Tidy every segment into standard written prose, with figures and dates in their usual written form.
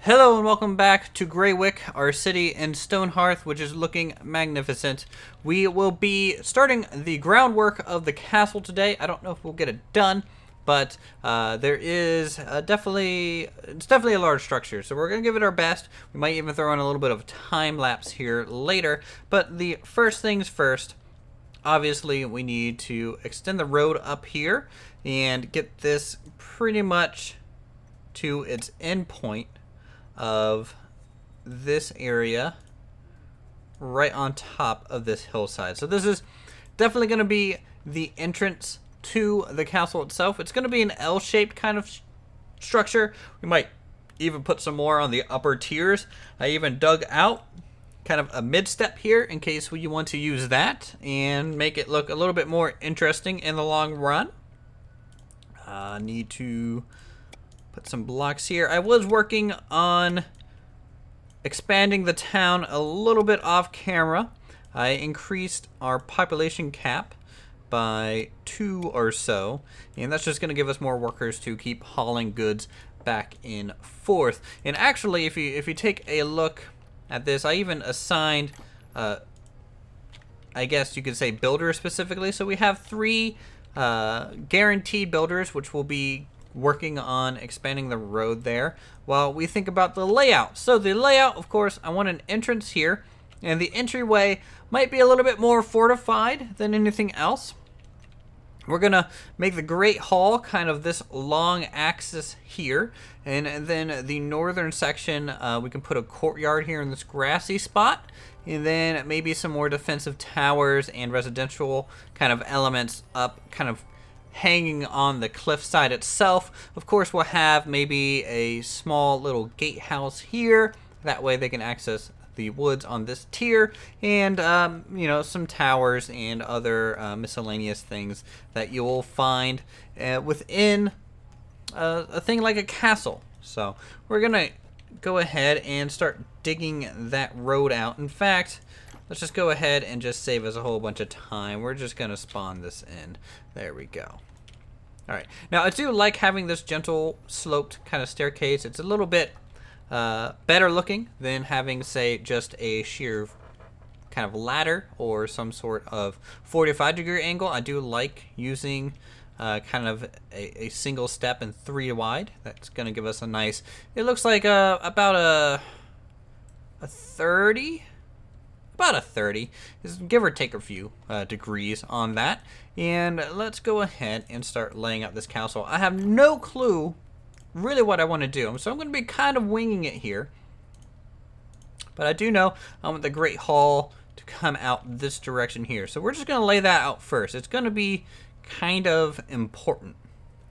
Hello and welcome back to Greywick, our city in Stonehearth, which is looking magnificent. We will be starting the groundwork of the castle today. I don't know if we'll get it done, but there is it's definitely a large structure, so we're going to give it our best. We might even throw in a little bit of time lapse here later, but the first things first, obviously we need to extend the road up here and get this pretty much to its end point of this area right on top of this hillside. So this is definitely going to be the entrance to the castle itself. It's going to be an L-shaped kind of structure. We might even put some more on the upper tiers. I even dug out kind of a mid-step here in case you want to use that and make it look a little bit more interesting in the long run. Need to put some blocks here. I was working on expanding the town a little bit off camera. I increased our population cap by 2 or so, and that's just going to give us more workers to keep hauling goods back and forth. And actually, if you take a look at this, I even assigned, I guess you could say builders specifically. So we have 3 guaranteed builders, which will be working on expanding the road there while we think about the layout. So the layout, of course, I want an entrance here, and the entryway might be a little bit more fortified than anything else. We're gonna make the Great Hall kind of this long axis here, and then the northern section, we can put a courtyard here in this grassy spot, and then maybe some more defensive towers and residential kind of elements up kind of hanging on the cliffside itself. Of course, we'll have maybe a small little gatehouse here. That way they can access the woods on this tier, and some towers and other miscellaneous things that you will find within a thing like a castle. So we're gonna go ahead and start digging that road out. In fact, let's just go ahead and just save us a whole bunch of time. We're just gonna spawn this in. There we go. All right. Now I do like having this gentle sloped kind of staircase. It's a little bit better looking than having, say, just a sheer kind of ladder or some sort of 45-degree angle. I do like using kind of a single step and 3 wide. That's going to give us a nice, it looks like about a 30, is give or take a few degrees on that. And let's go ahead and start laying out this castle. I have no clue really what I want to do, so I'm going to be kind of winging it here. But I do know I want the Great Hall to come out this direction here. So we're just going to lay that out first. It's going to be kind of important.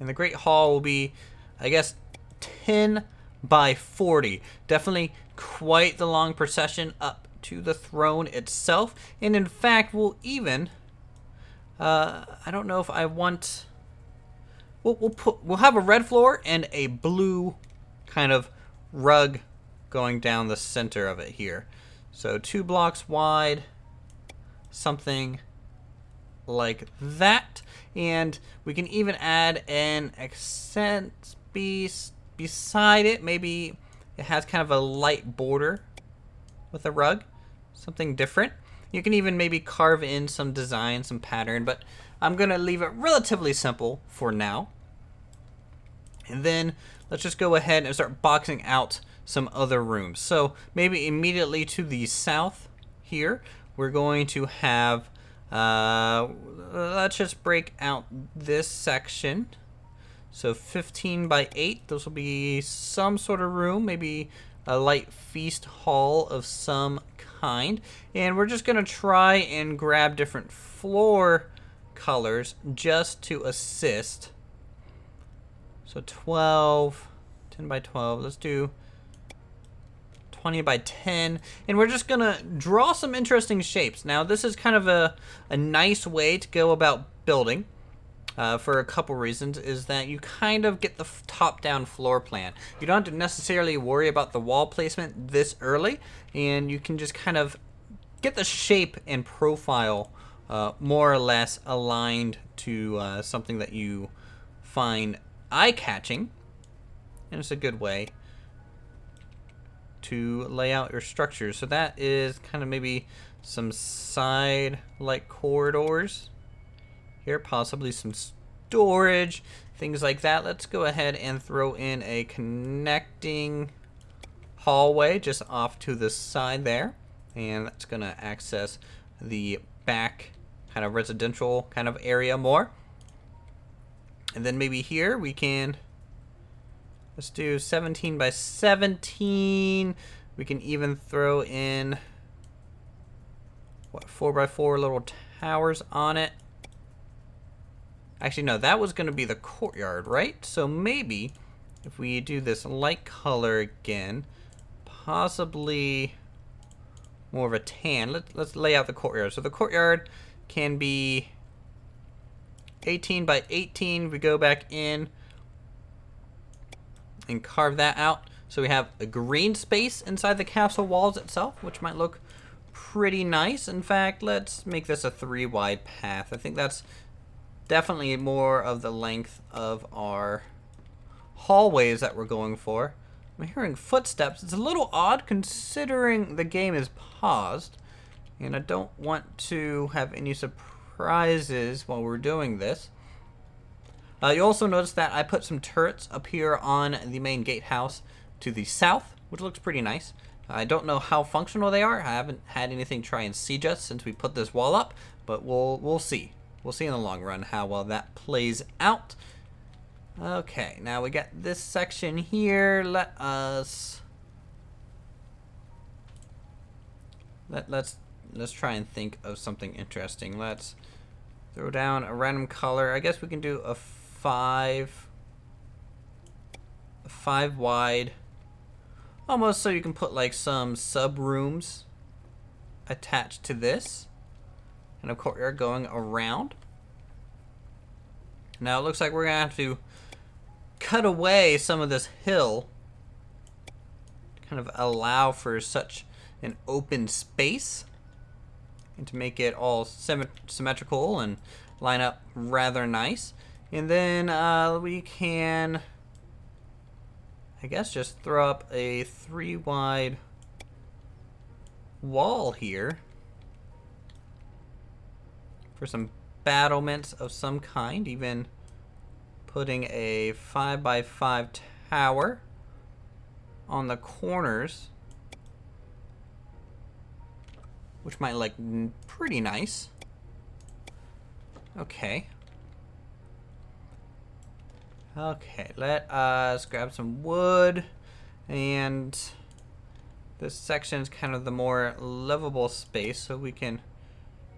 And the Great Hall will be, I guess, 10 by 40. Definitely quite the long procession up to the throne itself. And in fact, we'll even, I don't know if I want, we'll have a red floor and a blue kind of rug going down the center of it here. So 2 blocks wide, something like that. And we can even add an accent beside it. Maybe it has kind of a light border with a rug, something different. You can even maybe carve in some design, some pattern, but I'm gonna leave it relatively simple for now. And then let's just go ahead and start boxing out some other rooms. So maybe immediately to the south here, we're going to have, let's just break out this section. So 15 by 8, those will be some sort of room, maybe a light feast hall of some kind. And we're just gonna try and grab different floor colors just to assist. So 10 by 12, let's do 20 by 10. And we're just gonna draw some interesting shapes. Now this is kind of a nice way to go about building. For a couple reasons, is that you kind of get the top-down floor plan. You don't have to necessarily worry about the wall placement this early, and you can just kind of get the shape and profile more or less aligned to something that you find eye-catching, and it's a good way to lay out your structures. So that is kind of maybe some side like corridors here, possibly some storage, things like that. Let's go ahead and throw in a connecting hallway just off to the side there, and that's gonna access the back kind of residential kind of area more. And then maybe here we can, let's do 17 by 17. We can even throw in what, 4 by 4 little towers on it. Actually, no, that was going to be the courtyard, right? So maybe if we do this light color again, possibly more of a tan. Let's lay out the courtyard. So the courtyard can be 18 by 18. We go back in and carve that out. So we have a green space inside the castle walls itself, which might look pretty nice. In fact, let's make this a 3 wide path. I think that's definitely more of the length of our hallways that we're going for. I'm hearing footsteps. It's a little odd considering the game is paused, and I don't want to have any surprises while we're doing this. You also notice that I put some turrets up here on the main gatehouse to the south, which looks pretty nice. I don't know how functional they are. I haven't had anything try and siege us since we put this wall up, but we'll see. We'll see in the long run how well that plays out. Okay, now we got this section here. Let's try and think of something interesting. Let's throw down a random color. I guess we can do a 5 wide, almost so you can put like some sub rooms attached to this, and a courtyard going around. Now it looks like we're gonna have to cut away some of this hill to kind of allow for such an open space and to make it all symmetrical and line up rather nice. And then we can, I guess, just throw up a 3 wide wall here for some battlements of some kind, even putting a 5 by 5 tower on the corners, which might look pretty nice. Okay. Okay, let us grab some wood, and this section is kind of the more livable space, so we can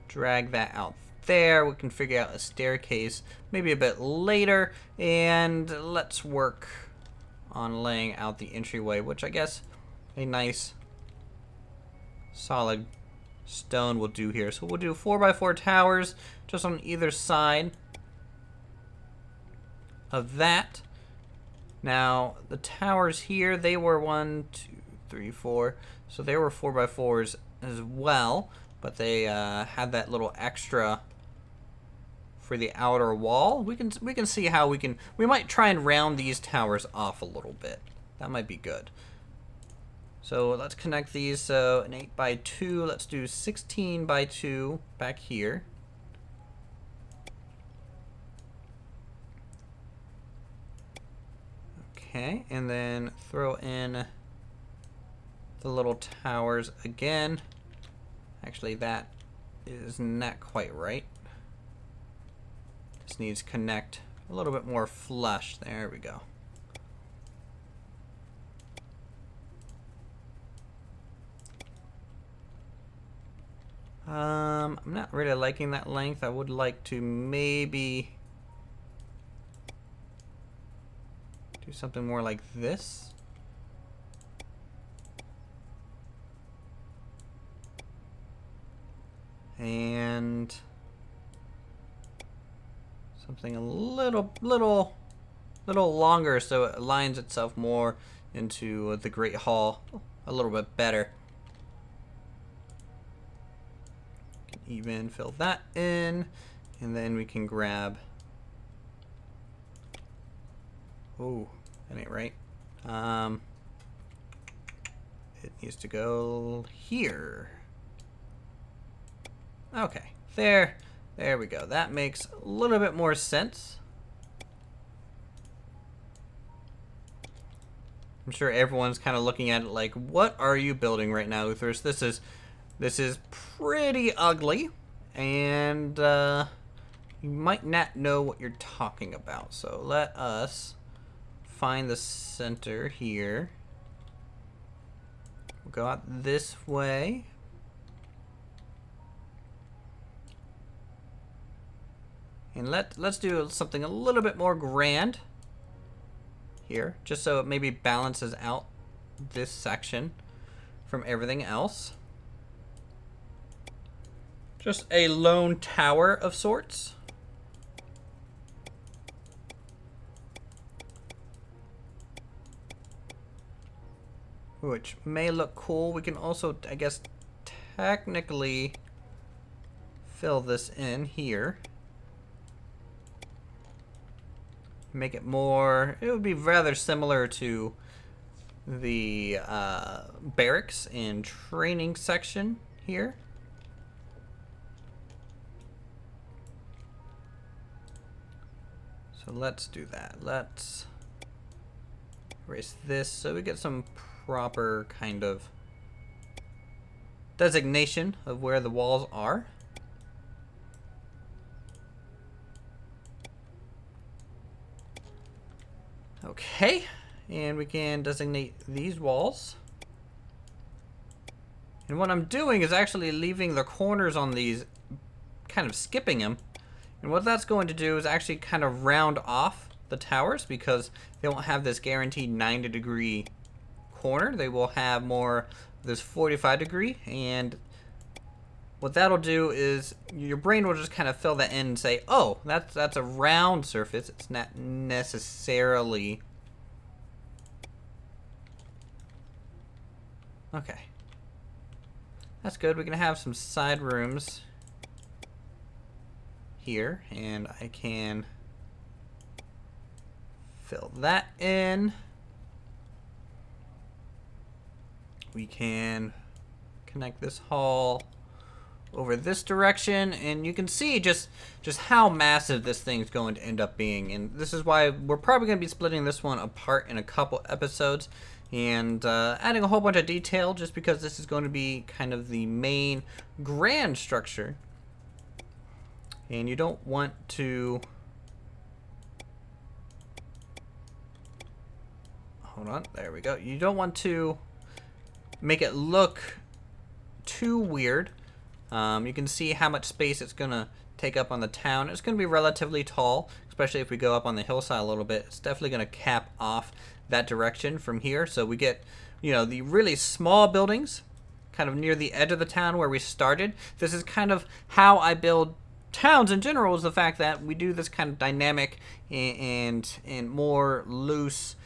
drag that out there. We can figure out a staircase maybe a bit later, and let's work on laying out the entryway, which I guess a nice solid stone will do here. So we'll do 4 by 4 towers just on either side of that. Now the towers here, they were 1, 2, 3, 4, so they were 4 by 4s as well, but they had that little extra for the outer wall. We can see how we might try and round these towers off a little bit. That might be good. So let's connect these. So an 8 by 2, let's do 16 by 2 back here. Okay, and then throw in the little towers again. Actually, that is not quite right. This needs to connect a little bit more flush. There we go. I'm not really liking that length. I would like to maybe do something more like this. And something a little longer so it aligns itself more into the Great Hall a little bit better. Even fill that in, and then we can grab, oh, that ain't right. needs to go here. Okay, there we go. That makes a little bit more sense. I'm sure everyone's kind of looking at it like, what are you building right now, Uthris? This is pretty ugly, and you might not know what you're talking about. So let us find the center here. We'll go out this way. And let's do something a little bit more grand here, just so it maybe balances out this section from everything else. Just a lone tower of sorts. Which may look cool. We can also, I guess, technically fill this in here. Make it more, it would be rather similar to the barracks and training section here. So let's do that. Let's erase this so we get some proper kind of designation of where the walls are. Okay, and we can designate these walls. And what I'm doing is actually leaving the corners on these, kind of skipping them. And what that's going to do is actually kind of round off the towers, because they won't have this guaranteed 90-degree corner. They will have more this 45-degree, and what that'll do is your brain will just kind of fill that in and say, oh, that's a round surface. It's not necessarily... Okay. That's good. We can have some side rooms here, and I can fill that in. We can connect this hall over this direction, and you can see just how massive this thing's going to end up being. And this is why we're probably going to be splitting this one apart in a couple episodes and adding a whole bunch of detail, just because this is going to be kind of the main grand structure, and you don't want to... Hold on, there we go. You don't want to make it look too weird. You can see how much space it's going to take up on the town. It's going to be relatively tall, especially if we go up on the hillside a little bit. It's definitely going to cap off that direction from here. So we get, you know, the really small buildings kind of near the edge of the town where we started. This is kind of how I build towns in general, is the fact that we do this kind of dynamic and more loose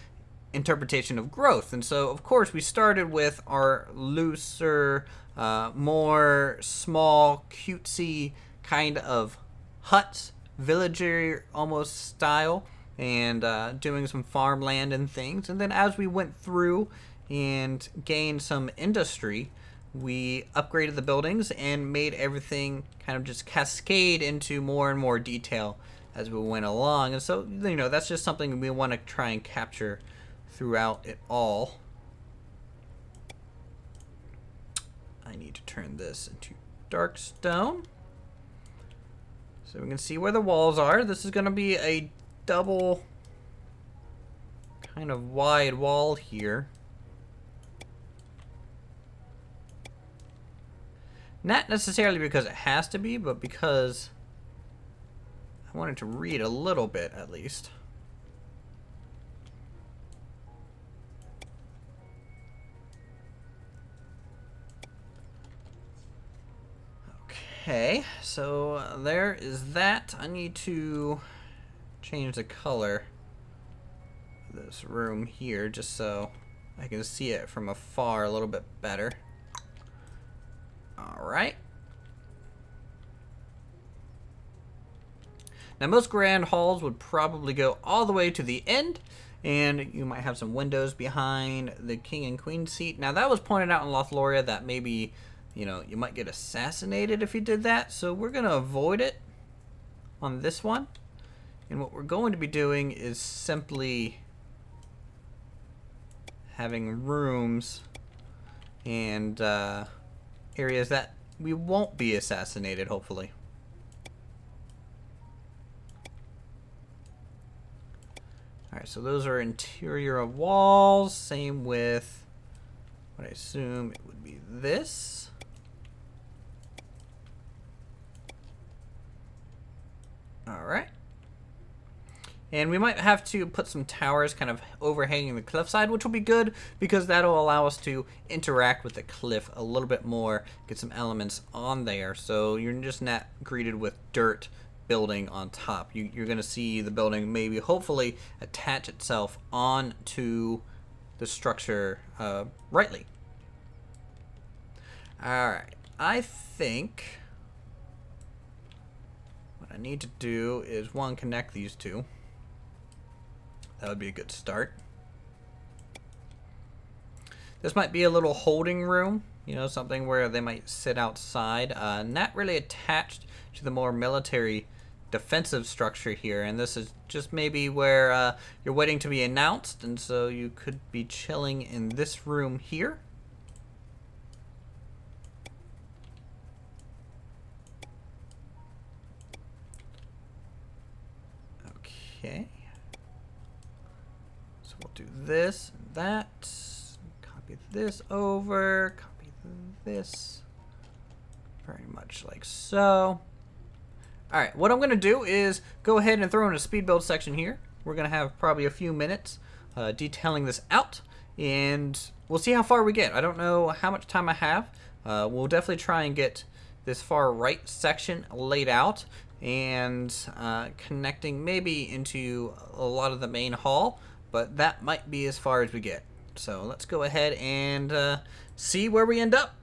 interpretation of growth. And so, of course, we started with our looser, more small, cutesy kind of huts, villager almost style, and doing some farmland and things. And then as we went through and gained some industry, we upgraded the buildings and made everything kind of just cascade into more and more detail as we went along. And so, you know, that's just something we want to try and capture throughout it all. I need to turn this into dark stone so we can see where the walls are. This is going to be a double kind of wide wall here. Not necessarily because it has to be, but because I wanted to read a little bit at least. Okay, so there is that. I need to change the color of this room here just so I can see it from afar a little bit better. Alright. Now most grand halls would probably go all the way to the end, And you might have some windows behind the king and queen seat. Now, that was pointed out in Lothlorien that maybe, you might get assassinated if you did that. So we're going to avoid it on this one. And what we're going to be doing is simply having rooms and areas that we won't be assassinated, hopefully. Alright, so those are interior walls. Same with what I assume it would be this. Alright. And we might have to put some towers kind of overhanging the cliffside, which will be good because that'll allow us to interact with the cliff a little bit more, get some elements on there. So you're just not greeted with dirt building on top. You're going to see the building maybe hopefully attach itself onto the structure rightly. Alright, I think what I need to do is one, connect these two. That would be a good start. This might be a little holding room, something where they might sit outside, not really attached to the more military defensive structure here. And this is just maybe where you're waiting to be announced, and so you could be chilling in this room here. Okay. So we'll do this and that. Copy this over. Copy this. Very much like so. Alright, what I'm going to do is go ahead and throw in a speed build section here. We're going to have probably a few minutes detailing this out, and we'll see how far we get. I don't know how much time I have. We'll definitely try and get this far right section laid out and connecting maybe into a lot of the main hall, but that might be as far as we get. So let's go ahead and see where we end up.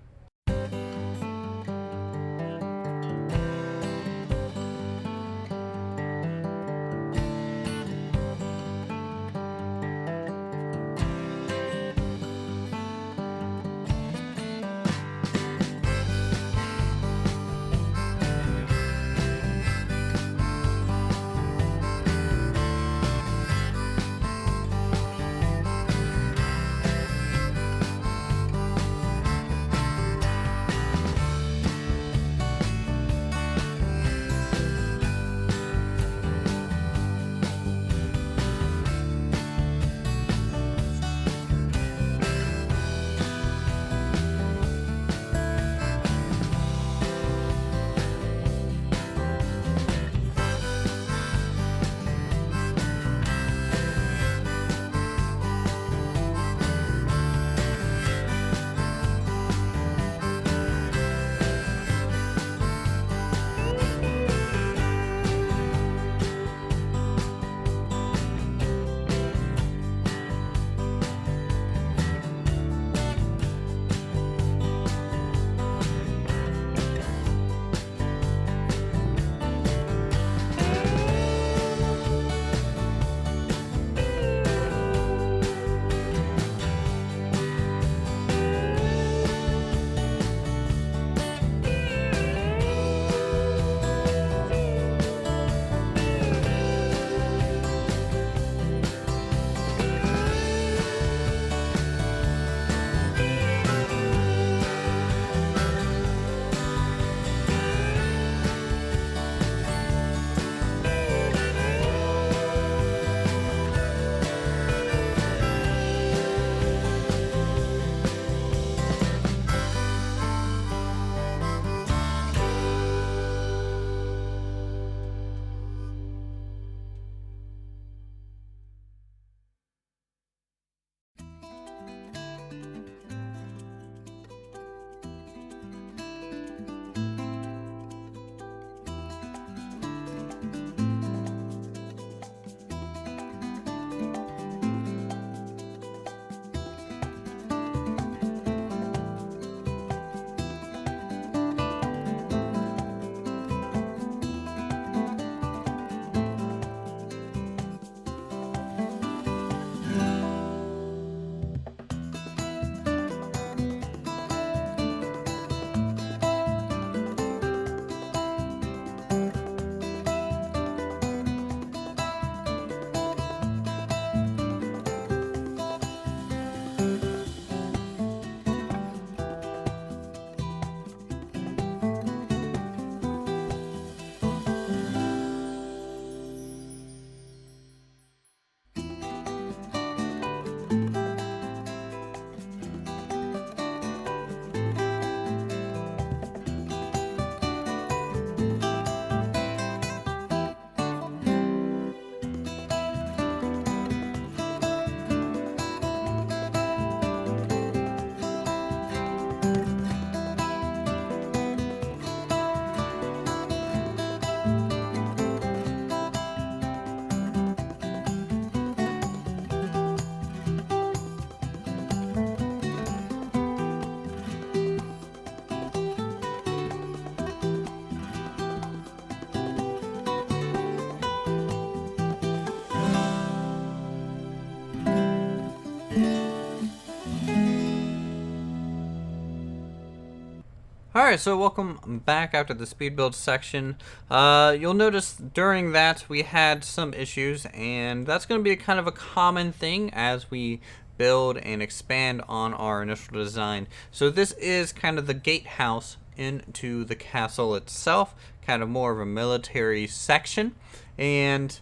Alright, so welcome back after the speed build section. You'll notice during that we had some issues, and that's going to be kind of a common thing as we build and expand on our initial design. So this is kind of the gatehouse into the castle itself, kind of more of a military section. And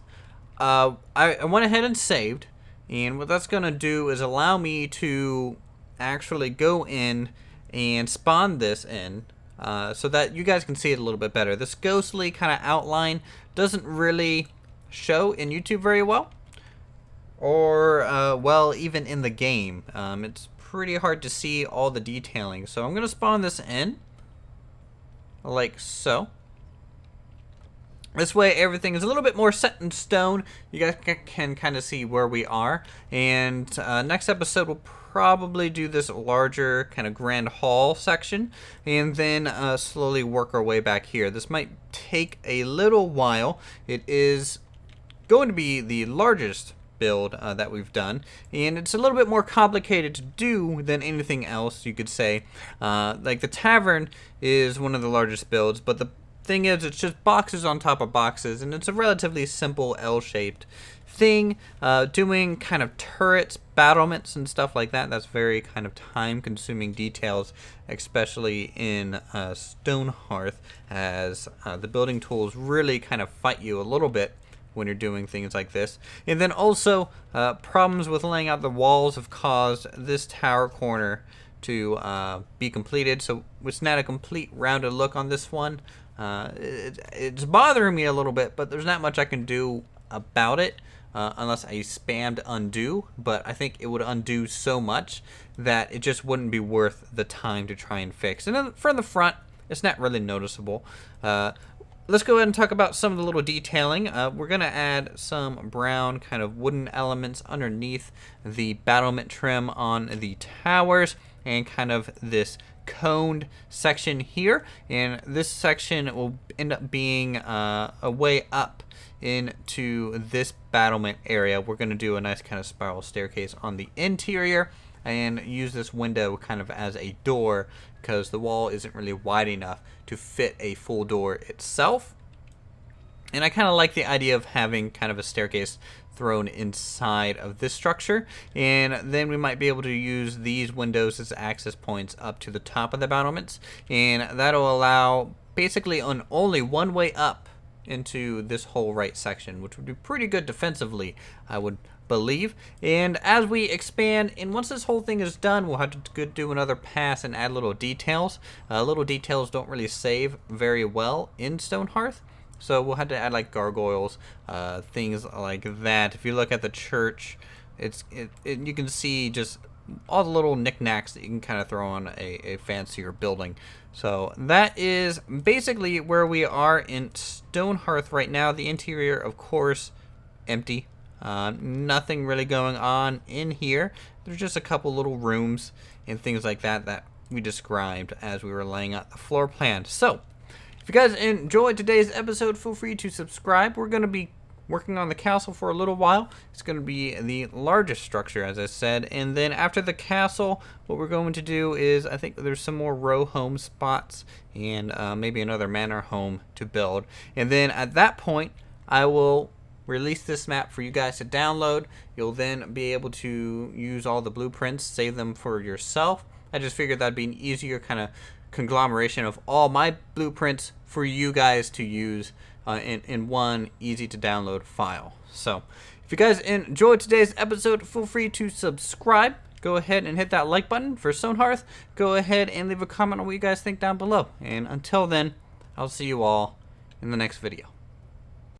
I went ahead and saved, and what that's going to do is allow me to actually go in and spawn this in so that you guys can see it a little bit better. This ghostly kind of outline doesn't really show in YouTube very well, or well, even in the game. It's pretty hard to see all the detailing. So I'm going to spawn this in like so. This way everything is a little bit more set in stone. You guys can kind of see where we are. And next episode we'll probably do this larger kind of grand hall section, and then slowly work our way back here. This might take a little while. It is going to be the largest build that we've done, and it's a little bit more complicated to do than anything else, you could say. Like the tavern is one of the largest builds, but the thing is, it's just boxes on top of boxes, and it's a relatively simple L-shaped thing. Doing kind of turrets, battlements, and stuff like that, that's very kind of time-consuming details, especially in Stonehearth, as the building tools really kind of fight you a little bit when you're doing things like this. And then also, problems with laying out the walls have caused this tower corner to be completed, so it's not a complete rounded look on this one. It's bothering me a little bit, but there's not much I can do about it unless I spammed undo, but I think it would undo so much that it just wouldn't be worth the time to try and fix. And then from the front, it's not really noticeable. Let's go ahead and talk about some of the little detailing. We're going to add some brown kind of wooden elements underneath the battlement trim on the towers, and kind of this coned section here, and this section will end up being a way up into this battlement area. We're going to do a nice kind of spiral staircase on the interior and use this window kind of as a door, because the wall isn't really wide enough to fit a full door itself. And I kind of like the idea of having kind of a staircase thrown inside of this structure, and then we might be able to use these windows as access points up to the top of the battlements, and that'll allow basically only one way up into this whole right section, which would be pretty good defensively, I would believe. And as we expand, and once this whole thing is done, we'll have to do another pass and add little details. Little details don't really save very well in Stonehearth, so we'll have to add like gargoyles, things like that. If you look at the church, you can see just all the little knickknacks that you can kind of throw on a fancier building. So that is basically where we are in Stonehearth right now. The interior, of course, empty. Nothing really going on in here. There's just a couple little rooms and things like that that we described as we were laying out the floor plan. So if you guys enjoyed today's episode, feel free to subscribe. We're going to be working on the castle for a little while. It's going to be the largest structure, as I said. And then after the castle, what we're going to do is, I think there's some more row home spots and maybe another manor home to build. And then at that point, I will release this map for you guys to download. You'll then be able to use all the blueprints, save them for yourself. I just figured that'd be an easier kind of conglomeration of all my blueprints for you guys to use in one easy to download file. So if you guys enjoyed today's episode, feel free to subscribe. Go ahead and hit that like button for Stonehearth. Go ahead and leave a comment on what you guys think down below. And until then, I'll see you all in the next video.